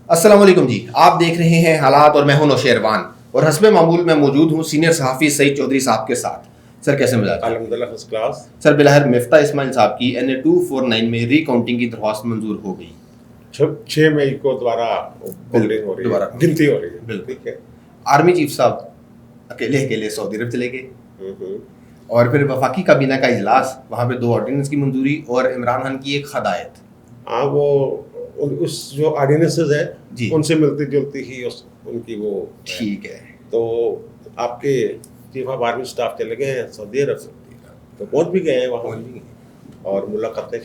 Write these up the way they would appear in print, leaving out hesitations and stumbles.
السلام علیکم جی، آپ دیکھ رہے ہیں حالات اور میں ہوں نوشیروان اور حسب معمول میں موجود ہوں سینئر صحافی سعید چودھری صاححب کے ساتھ. سر کیسے مزاج؟ الحمدللہ فرسٹ کلاس. سر بالآخر مفتاح اسماعیل صاحب کی NA 249 میں ری کاؤنٹنگ کی درخواست منظور ہو گئی. 6 مئی کو دوبارہ کاؤنٹنگ ہو رہی ہے، گنتی ہو رہی ہے. بالکل ٹھیک ہے. آرمی چیف صاحب اکیلے سعودی عرب چلے گئے اور پھر وفاقی کابینہ کا اجلاس، وہاں پہ 2 آرڈیننس کی منظوری اور عمران خان کی ایک ہدایت. ہاں، وہ اس جو آرڈیننسز ہیں جی ان سے ملتی جلتی ہی ان کی وہ ٹھیک ہے. تو آپ کے چیف آف آرمی اسٹاف چلے گئے ہیں سعودی عرب، تو پہنچ بھی گئے ہیں وہاں اور ملاقاتیں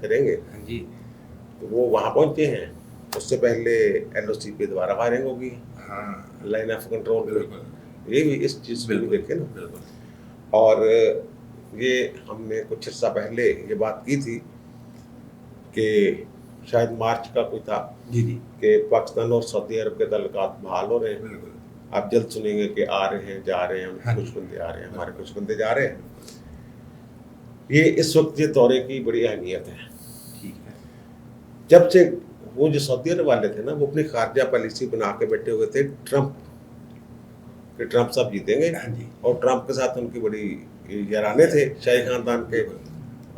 کریں گے. جی تو وہ وہاں پہنچے ہیں. اس سے پہلے LOC پہ دوبارہ فائرنگ ہوگی. ہاں لائن آف کنٹرول. بالکل یہ بھی اس چیز کو بھی دیکھیں نا. بالکل. اور یہ ہم نے کچھ عرصہ پہلے یہ بات کی تھی کہ شاید مارچ کا کوئی تھا جی کہ پاکستان اور سعودی عرب کے تعلقات بحال ہو رہے ہیں. بالکل. آپ جلد سنیں گے کہ آ رہے ہیں، جا رہے ہیں، کچھ بندے آ رہے ہیں، ہمارے کچھ بندے جا رہے ہیں. یہ اس وقت یہ دورے کی بڑی اہمیت ہے. ٹھیک ہے. جب سے وہ جو سعودی عرب والے تھے نا، وہ اپنی خارجہ پالیسی بنا کے بیٹھے ہوئے تھے کہ ٹرمپ صاحب جیتیں گے. اور ٹرمپ کے ساتھ ان کی بڑی یارانے تھے شاہی خاندان کے،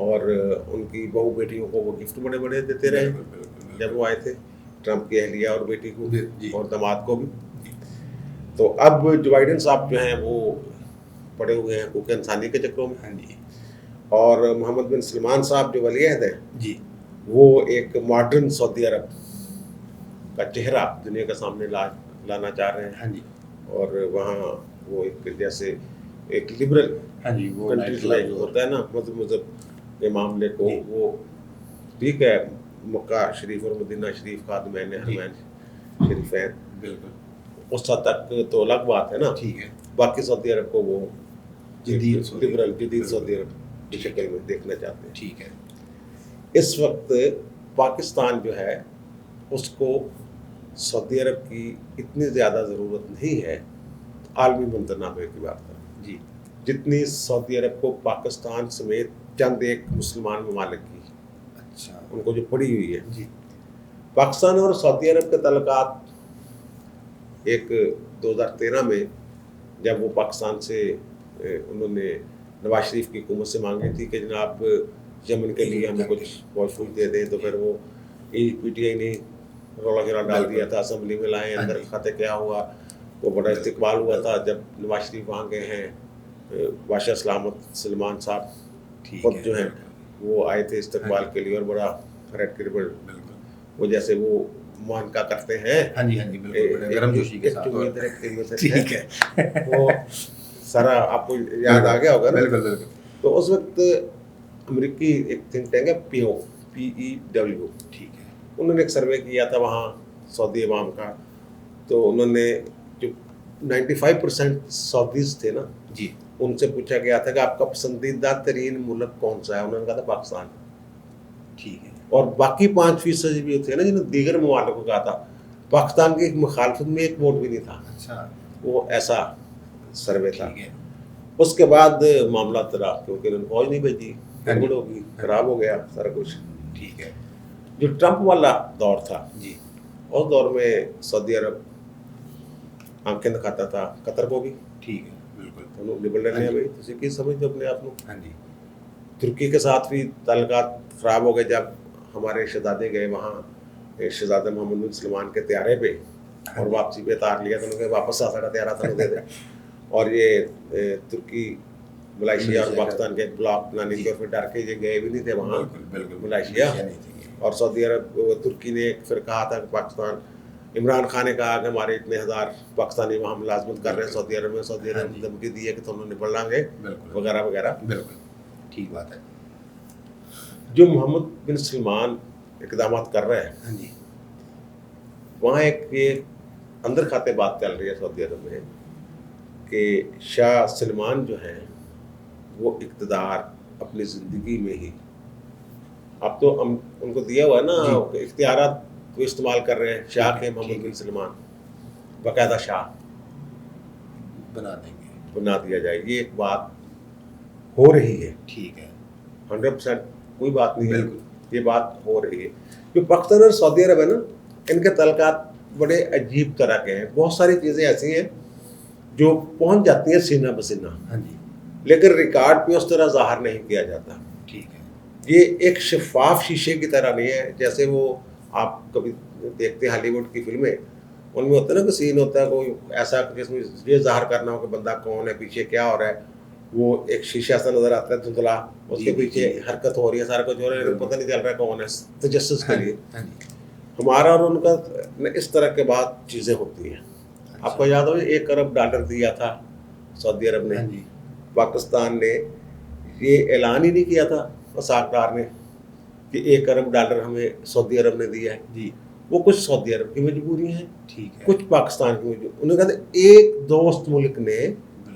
اور ان کی بہو بیٹیوں کو وہ گفٹ بڑے بڑے دیتے رہے جب وہ آئے تھے، ٹرمپ کی اہلیہ اور بیٹی کو اور داماد کو بھی. تو اب جو بائیڈن صاحب جو ہیں وہ پڑے ہوئے ہیں حقوق انسانی کے چکروں میں. اور محمد بن سلمان صاحب جو ولی عہد ہیں جی، وہ ایک ماڈرن سعودی عرب کا چہرہ دنیا کے سامنے لانا چاہ رہے ہیں. اور وہاں وہ ایک جیسے ایک لبرل کنٹریز لائک ہوتا ہے نا، مذہب کے معاملے کو وہ ٹھیک ہے. مکہ شریف اور مدینہ شریف خادمین حرمین شریفین، بالکل اس حد تک تو الگ بات ہے نا. ٹھیک ہے. باقی سعودی عرب کو وہ لبرل جدید سعودی عرب کی شکل میں دیکھنا چاہتے ہیں. ٹھیک ہے. اس وقت پاکستان جو ہے اس کو سعودی عرب کی اتنی زیادہ ضرورت نہیں ہے عالمی منظرنامے کی بات کریں جی، جتنی سعودی عرب کو پاکستان سمیت چند ایک مسلمان ممالک کی. اچھا، ان کو جو پڑی ہوئی ہے. جی، پاکستان اور سعودی عرب کے تعلقات ایک 2013 میں جب وہ پاکستان سے انہوں نے نواز شریف کی حکومت سے مانگی تھی کہ جناب یمن کے لیے ہمیں کچھ فوج دے دیں، تو پھر وہ PTI نے رولا گرا ڈال دیا تھا، اسمبلی میں لائے، اندر خطے کیا ہوا، وہ بڑا استقبال ہوا تھا. جب نواز شریف وہاں گئے ہیں، بادشاہ سلامت سلمان صاحب خود جو ہیں وہ آئے تھے استقبال کے لیے، اور بڑا ریڈ کریبل وہ جیسے وہ مانکا کرتے ہیں گرم جوشی کے ساتھ. ٹھیک ہے. وہ سارا آپ کو یاد آ گیا ہوگا نا. بالکل. تو اس وقت امریکی ایک تھنک ٹینک ہے PEW، ٹھیک ہے. انہوں نے ایک سروے کیا تھا وہاں سعودی عوام کا. تو انہوں نے جو 95% سعودیز تھے نا، جی، ان سے پوچھا گیا تھا کہ آپ کا پسندیدہ ترین ملک کون سا ہے. انہوں نے کہا تھا پاکستان. ٹھیک ہے. اور باقی 5% بھی تھے نا جنہوں نے دیگر ممالک کو کہا تھا. پاکستان کی مخالفت میں ایک ووٹ بھی نہیں تھا. اچھا، وہ ایسا سروے تھا. ٹھیک ہے. اس کے بعد معاملہ ترا کیونکہ انہوں نے فوج نہیں بھیجی، گڑبڑ ہوگی، خراب ہو گیا سارا کچھ. ٹھیک ہے. جو ٹرمپ والا دور تھا، جی، اس دور میں سعودی عرب آنکھیں دکھاتا تھا قطر کو بھی. ٹھیک ہے. بالکل. انہوں لبرل نے بھائی تسی کی سمجھتے اپنے آپ کو. جی، ترکی کے ساتھ بھی تعلقات خراب ہو گئے جب ہمارے شہزادے گئے وہاں، شہزادہ محمد بن سلمان کے طیارے پہ، اور واپسی پہ اتار لیا تو انہوں نے واپس آ سکا طیارہ تھا دے دیں. اور یہ ترکی ملائیشیا اور پاکستان کے بلاک بنانے کی، اور پھر ڈر کے یہ گئے بھی نہیں تھے وہاں ملائیشیا. اور سعودی عرب ترکی نے پھر کہا تھا کہ پاکستان، عمران خان نے کہا کہ ہمارے اتنے ہزار پاکستانی وہاں ملازمت کر رہے ہیں سعودی عرب میں. سعودی عرب نے دھمکی دی ہے کہ تم نبڑ لیں گے وغیرہ وغیرہ. بالکل ٹھیک بات ہے. جو محمد بن سلمان اقدامات کر رہے ہیں، جی، وہاں ایک یہ اندر کھاتے بات چل رہی ہے سعودی عرب میں کہ شاہ سلمان جو ہیں وہ اقتدار اپنی زندگی میں ہی، اب تو ان کو دیا ہوا ہے نا اختیارات وہ استعمال کر رہے ہیں. شاہ کے محمد بن سلمان باقاعدہ شاہ بنا دیا جائے، یہ ایک بات ہو رہی ہے. ٹھیک ہے. 100% کوئی بات نہیں ہے، یہ بات ہو رہی ہے. جو پاکستان اور سعودی عرب ہے نا، ان کے تعلقات بڑے عجیب طرح کے ہیں. بہت ساری چیزیں ایسی ہیں جو پہنچ جاتی ہیں سینہ بسینہ, ہاں جی, لیکن ریکارڈ پہ اس طرح ظاہر نہیں کیا جاتا. ٹھیک ہے, یہ ایک شفاف شیشے کی طرح نہیں ہے. جیسے وہ آپ کبھی دیکھتے ہیں ہالی ووڈ کی فلمیں, ان میں ہوتا ہے نا کہ سین ہوتا ہے کوئی ایسا جس میں یہ ظاہر کرنا ہو کہ بندہ کون ہے, پیچھے کیا ہو رہا ہے, وہ ایک شیشہ سا نظر آتا ہے دھندلا, اس کے پیچھے حرکت ہو رہی ہے, سارا کچھ ہو رہا ہے, پتہ نہیں چل رہا ہے کون ہے, تجسس کے لیے. ہمارا اور ان کا اس طرح کے بعد چیزیں ہوتی ہیں. آپ کو یاد ہو $1 ارب دیا تھا سعودی عرب نے, پاکستان نے یہ اعلان ہی نہیں کیا تھا ساکھدار نے کہ $1 ارب ہمیں سعودی عرب نے دیا ہے. جی, وہ کچھ سعودی عرب کی مجبوری ہیں, ٹھیک ہے, کچھ پاکستان کی مجبوری. انہوں نے کہا تھا ایک دوست ملک نے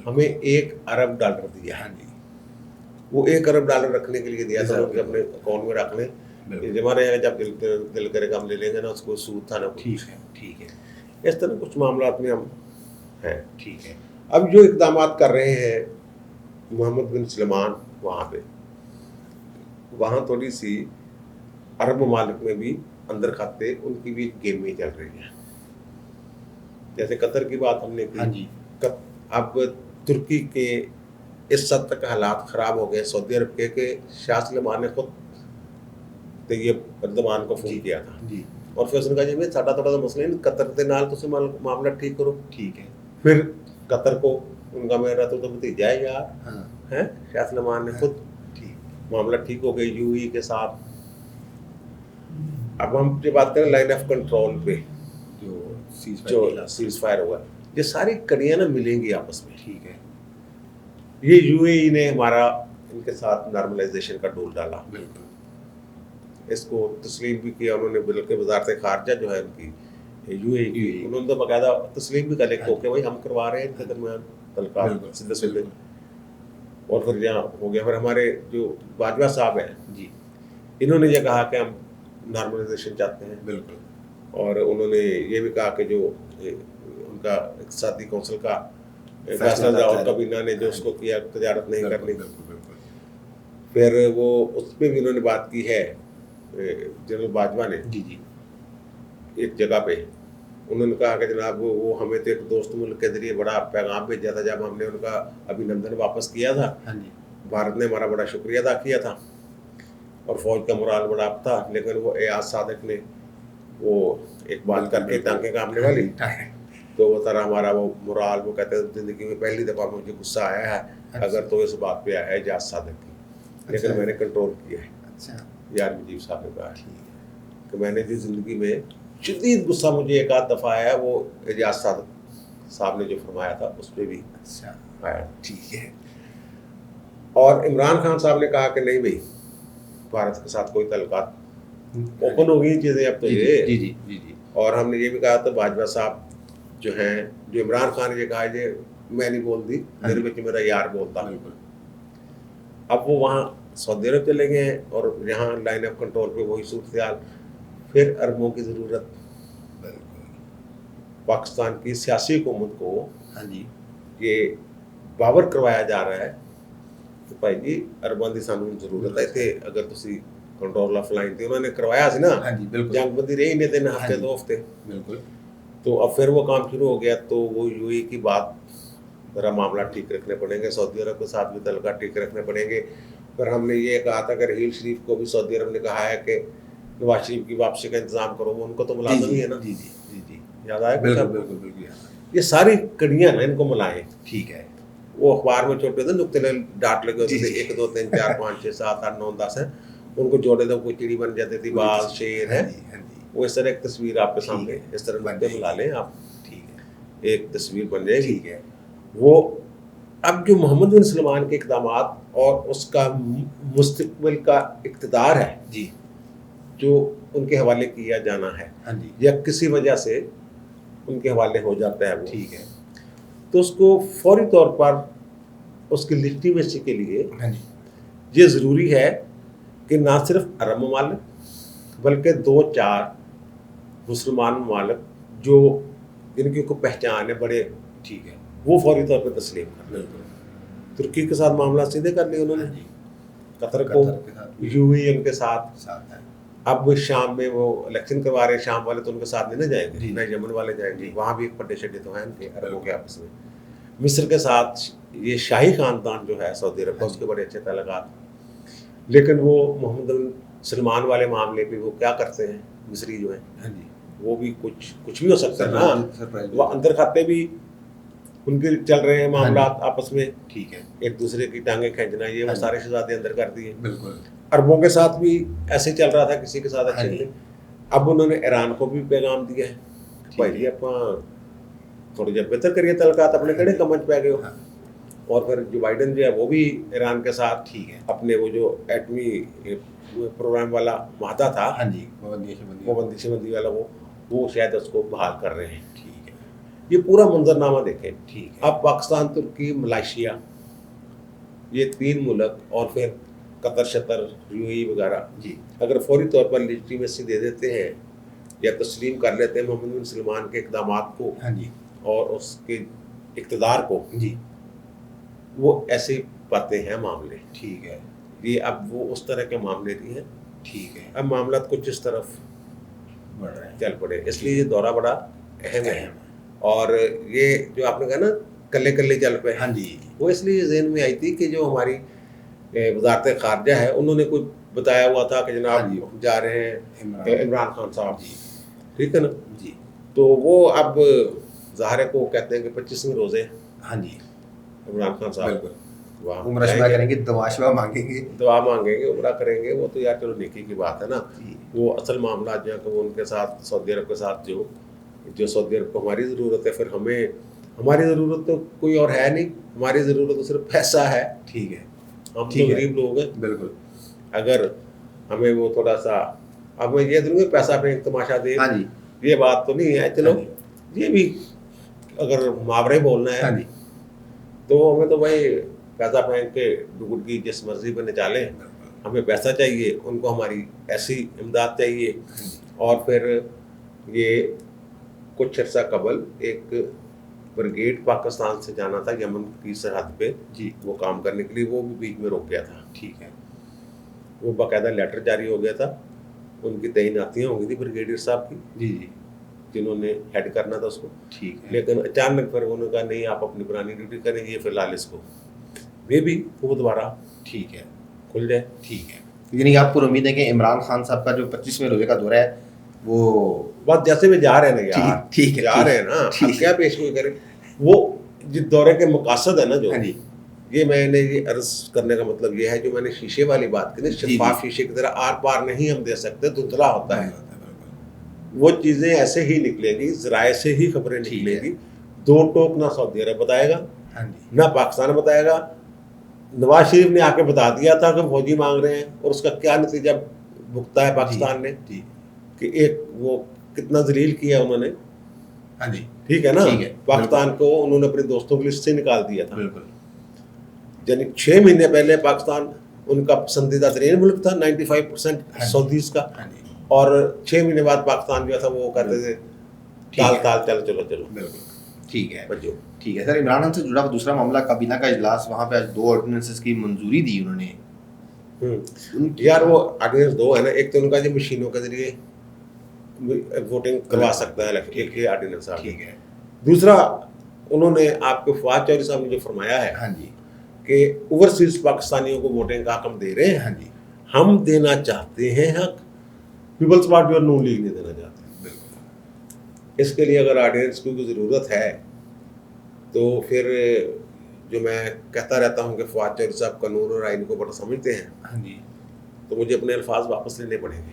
ہمیں $1 ارب دیا ہے. وہ $1 ارب رکھنے کے لیے دیا تھا کہ اپنے اکاؤنٹ میں رکھ لیں, جمع رہے گا, جب دل کرے گا ہم لے لیں گے نا, اس کو سود تھا نا. ٹھیک ہے, اس طرح کچھ معاملات میں ہم ہیں. ٹھیک ہے. اب جو اقدامات کر رہے ہیں محمد بن سلمان وہاں پہ, وہاں تھوڑی سی عرب ممالک میں بھی اندر کھاتے ان کی بھی گیمیں چل رہی ہیں. جیسے قطر کی بات ہم نے کی, اب ترکی کے اس حد تک حالات خراب ہو گئے سعودی عرب کے کہ شاہ سلمان نے خود طیب اردوان کو فون کیا تھا, اور پھر اس نے کہا جی میں ساڈا تھوڑا سا مسئلہ نہیں, قطر کے نال تسی معاملہ ٹھیک کرو. ٹھیک ہے. پھر قطر کو ان کا میرا تو بھتیجا ہے یار ہے, شاہ سلمان نے خود معاملہ ٹھیک ہو گئی یو ای کے ساتھ. اب ہم جو بات کریں لائن آف کنٹرول پہ جو سیز فائر ہوا, یہ ساری کڑیاں نا ملیں گی آپس میں. ٹھیک ہے. یہ یو اے ای نے ہمارا ان کے ساتھ نارملائزیشن کا ڈول ڈالا, بالکل, اس کو تسلیم بھی کیا انہوں نے, بلکہ وزارت خارجہ جو ہے ان کی یو اے ای کی, انہوں نے تو باقاعدہ تسلیم بھی کر لیا کہ بھائی ہم کروا رہے ہیں ان کے درمیان تعلقات سیدھے سیدھے. اور پھر یہاں ہو گیا. پھر ہمارے جو باجوہ صاحب ہیں جی, انہوں نے یہ کہا کہ ہم نارملائزیشن چاہتے ہیں. بالکل, اور انہوں نے یہ بھی کہا کہ جو ان کا اقتصادی کونسل کا فیصلہ تھا اور کابینہ نے جو اس کو کیا تجارت نہیں کرنی. پھر وہ اس پہ بھی انہوں نے بات کی ہے جنرل باجوہ نے ایک جگہ پہ. انہوں نے کہا کہ جناب وہ ہمیں تو ایک دوست ملک کے ذریعے بڑا پیغام بھیجا تھا جب ہم نے ان کا ابھینندن واپس کیا تھا, بھارت نے ہمارا بڑا شکریہ ادا کیا تھا اور فوج کا مرال بڑا اپ تھا, لیکن وہ ایاز صادق نے وہ ایک بات کر کے ٹانکے کامنے والی, تو وہ طرح ہمارا وہ مرال, وہ کہتے ہیں زندگی میں پہلی دفعہ مجھے غصہ آیا ہے اگر تو اس بات پہ آیا ہے ایاز صادق کی, لیکن میں نے کنٹرول کیا ہے. یار مجیب صاحب نے کہا کہ میں نے جو زندگی میں شدید غصہ مجھے ایک آدھ دفعہ آیا وہ ایاز صادق صاحب نے جو فرمایا تھا اس پہ بھی آیا. ٹھیک ہے. اور عمران خان صاحب نے کہا کہ نہیں بھائی بھارت کے ساتھ کوئی تعلقات, اوپن ہو گئی چیزیں اب تو یہ. اور ہم نے یہ بھی کہا تھا باجوہ صاحب جو ہیں, جو عمران خان نے یہ کہا یہ میں نہیں بول دی, میرے بچے میرا یار بولتا. اب وہ وہاں سعودی عرب چلے گئے ہیں اور یہاں لائن آف کنٹرول پہ وہی صورتحال. پھر اربوں کی ضرورت پاکستان کی سیاسی حکومت کو یہ باور کروایا جا رہا ہے کہ بھائی جی ارباں دی سانوں ضرورت ہے تے اگر تسی کنٹرول آف لائن تے انہوں نے کروایا سی نا, جنگ بندی رہی نہیں دن ہفتے 2 ہفتے, تو اب پھر وہ کام شروع ہو گیا. تو وہ یو اے کی بات ذرا معاملہ ٹھیک رکھنے پڑیں گے, سعودی عرب کے ساتھ بھی تعلقات ٹھیک رکھنے پڑیں گے. پھر ہم نے یہ کہا تھا کہ رحیل شریف کو بھی سعودی عرب نے کہا ہے کہ نواز شریف کی واپسی کا انتظام کرو, وہ ان کو تو ملازم ہی ہے نا. یاد آیا؟ بالکل. یہ ساری کڑیاں نا ان کو ملائیں. ٹھیک ہے. وہ اخبار میں چھوٹے تھے نقطے ڈاٹ لگے ہوتے تھے 1 2 3 4 5 6 7 8 9 10 ہیں, ان کو جوڑے تو کوئی چڑی بن جاتی تھی, باز شیر ہے. وہ اس طرح ایک تصویر آپ کے سامنے اس طرح نقطے ملا لیں آپ, ایک تصویر بن جائے گی. وہ اب جو محمد بن سلمان کے اقدامات اور اس کا مستقبل کا اقتدار ہے جی, جو ان کے حوالے کیا جانا ہے یا کسی وجہ سے ان کے حوالے ہو جاتا ہے وہ, ٹھیک ہے, تو اس کو فوری طور پر اس کی لیجٹیمیسی کے لیے یہ ضروری ہے کہ نہ صرف عرب ممالک بلکہ 2-4 مسلمان ممالک جو جن کی کو پہچان ہے بڑے, ٹھیک ہے, وہ فوری طور پہ تسلیم کر. ترکی کے ساتھ معاملہ سیدھے کر لیے انہوں نے, قطر کو, یو اے ان کے ساتھ, اب شام میں وہ الیکشن کروا رہے ہیں، شام والے تو ان کے ساتھ نہیں نہ جائیں گے، جی نہ یمن والے جائیں گے، جی وہاں بھی ایک پٹے شڈے تو ہیں ان کے عربوں کے آپس میں. مصر کے ساتھ یہ شاہی خاندان جو ہے سعودی عرب کا، اس کے بڑے اچھے تعلقات، لیکن وہ محمد بن سلمان والے معاملے پہ وہ کیا کرتے ہیں مصری جو ہیں، ہاں جی وہ بھی کچھ بھی ہو سکتا ہے نا، وہ اندر کھاتے بھی ان کے چل رہے ہیں معاملات آپس میں، ٹھیک ہے ایک دوسرے کی ٹانگیں کھینچنا، یہ وہ سارے شہزادے اندر کر دیے. بالکل عربوں کے ساتھ بھی ایسے چل رہا تھا، کسی کے ساتھ ہاں اچھے جی. نہیں. اب انہوں نے ایران کو بھی پیغام دیا ہے، ٹھیک بھائی ہے. جی آپ تھوڑی جب بہتر کریے تعلقات، اپنے کڑے کمنچ پہ گئے ہو. ہاں اور پھر جو بائیڈن جو ہے وہ بھی ایران کے ساتھ ٹھیک ہے اپنے وہ جو ایٹمی پروگرام والا معاہدہ تھا، ہاں جی وہ بندی بندی والا، وہ شاید اس کو بحال کر رہے ہیں. ٹھیک ہے یہ پورا منظرنامہ دیکھیں. ٹھیک ہے اب پاکستان، ترکی، ملائیشیا، یہ 3 ملک اور پھر قطر شطر یو اے ای وغیرہ جی اگر فوری طور پر لیجیٹیمیسی دے دیتے ہیں یا تسلیم کر لیتے ہیں محمد بن سلمان کے اقدامات کو ہاں جی اور اس کے اقتدار کو، جی وہ ایسے پاتے ہیں معاملے. ٹھیک ہے یہ اب وہ اس طرح کے معاملے نہیں ہیں. ٹھیک ہے اب معاملات کچھ اس طرف بڑھ رہے ہیں. چل پڑے، اس لیے یہ دورہ بڑا اہم ہے. اور یہ جو آپ نے کہا نا کلے کلے چل پہ، ہاں جی وہ اس لیے ذہن میں آئی تھی کہ جو ہماری وزارت خارجہ ہے انہوں نے کچھ بتایا ہوا تھا کہ جناب ہاں جی. جا رہے ہیں عمران خان صاحب، جی ٹھیک ہے نا. جی تو وہ اب ظاہر کو کہتے ہیں کہ 25ویں روزے ہاں جی عمران خان صاحب بالکل وہاں عمرہ شمرہ کریں گے، دعا شمرہ مانگیں گے، دعا مانگیں گے، عمرہ کریں گے. وہ تو یار چلو نیکی کی بات ہے نا. جی وہ اصل معاملات جو ہیں کہ وہ ان کے ساتھ سعودی عرب کے ساتھ جو سعودی عرب کو ہماری ضرورت ہے، پھر ہماری ضرورت تو کوئی اور ہے نہیں، ہماری ضرورت تو صرف پیسہ ہے. ٹھیک ہے ہم تو غریب لوگ ہیں. بالکل اگر ہمیں وہ تھوڑا سا، اب میں یہ دوں گا پیسہ پہ تماشا دے، ہاں جی یہ بات تو نہیں ہے. چلو یہ بھی اگر محاورے بولنا ہاں ہے جی تو ہمیں تو بھائی پیسہ پھینک کے ڈگڑ جس مرضی پہ نچالیں، ہمیں پیسہ چاہیے، ان کو ہماری ایسی امداد چاہیے. اور پھر یہ کچھ عرصہ قبل ایک بریگیڈ پاکستان سے جانا تھا یمن کی سرحد پہ جی وہ کام کرنے کے لیے، وہ بھی بیچ میں رک گیا تھا. ٹھیک ہے وہ باقاعدہ لیٹر جاری ہو گیا تھا، ان کی تعیناتیاں ہو گئی تھی بریگیڈیئر صاحب کی جی جی جنہوں نے ہیڈ کرنا تھا اس کو. ٹھیک ہے لیکن اچانک پھر انہوں نے کہا نہیں آپ اپنی پرانی ڈیوٹی کریں گے، فی الحال اس کو میں بھی وہ دوبارہ ٹھیک ہے کھل جائے. ٹھیک ہے. یعنی آپ کو امید ہے کہ عمران خان صاحب کا جو 25ویں روزے کا دورہ ہے وہ بس جیسے میں جا رہے ہیں نا یار، ٹھیک ہے جا رہے ہیں نا، اب کیا پیش گوئی کریں. وہ جس دورے کے مقاصد ہے نا جو، ہاں جی یہ میں نے یہ عرض کرنے کا مطلب یہ ہے جو میں نے شیشے والی بات کی نا، شفاف شیشے کی طرح آر پار نہیں ہم دے سکتے، دھندلا ہوتا ہے. وہ چیزیں ایسے ہی نکلے گی، ذرائع سے ہی خبریں نکلے گی. 2 ٹوک نہ سعودی عرب بتائے گا ہاں جی نہ پاکستان بتائے گا. نواز شریف نے آ کے بتا دیا تھا کہ فوجی مانگ رہے ہیں، اور اس کا کیا نتیجہ بھگتا ہے پاکستان نے، جی کہ ایک وہ کتنا ذلیل کیا انہوں نے. ہاں جی ٹھیک ہے نا، ٹھیک ہے پاکستان کو انہوں نے اپنے دوستوں کی لسٹ سے نکال دیا تھا. بالکل یعنی 6 مہینے پہلے پاکستان ان کا پسندیدہ ترین ملک تھا 95% سعودیز کا، ہاں جی اور 6 مہینے بعد پاکستان جو تھا وہ کہتے تھے تال تال چلو بالکل ٹھیک ہے بچو. ٹھیک ہے سر. عمران خان سے جڑا ہوا دوسرا معاملہ کابینہ کا اجلاس، وہاں پہ آج 2 آرڈیننسز کی منظوری دی انہوں نے. یار وہ آرڈیننس 2 ہے نا، ایک تو ان کا جو مشینوں کے ذریعے ووٹنگ کروا سکتا ہے، ایک یہ آرڈیننس آ ٹھیک ہے. دوسرا انہوں نے آپ کے فواد چودھری صاحب نے جو فرمایا ہے ہاں جی کہ اوورسیز پاکستانیوں کو ووٹنگ کا حق ہم دے رہے ہیں، ہاں جی ہم دینا چاہتے ہیں حق، پیپلز پارٹی اور نون لیگ نہیں دینا چاہتے. بالکل اس کے لیے اگر آرڈیننس کی ضرورت ہے تو پھر جو میں کہتا رہتا ہوں کہ فواد چودھری صاحب قانون اور آئین کو بڑا سمجھتے ہیں، ہاں جی تو مجھے اپنے الفاظ واپس لینے پڑیں گے.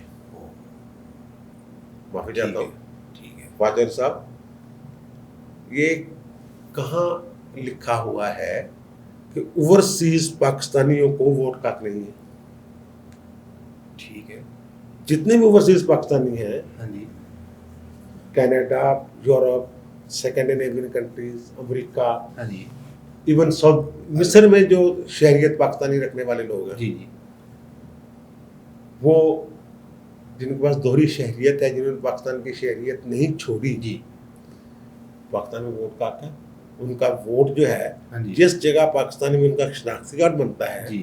معافی چاہتا ہوں ٹھیک ہے فواد چودھری صاحب، یہ کہاں لکھا ہوا ہے کہ اوورسیز پاکستانیوں کو ووٹ کا حق نہیں ہے؟ ٹھیک ہے جتنے بھی اوورسیز پاکستانی ہیں، ہاں جی Canada, Europe, second Asian countries, امریکہ، ہاں جی ایون مصر میں جو شہریت پاکستانی رکھنے والے لوگ ہیں، جی جی وہ جن کے پاس دوہری شہریت ہے، جنہوں نے پاکستان کی شہریت نہیں چھوڑی، جی پاکستان میں ووٹ کا حق ہے. ان کا ووٹ جو ہے ہاں جی جس جگہ پاکستان میں ان کا شناختی کارڈ بنتا ہے جی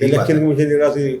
ਇਲੈਕਸ਼ਨ ਕਮਿਸ਼ਨ ਜਿਹੜਾ ਸੀ,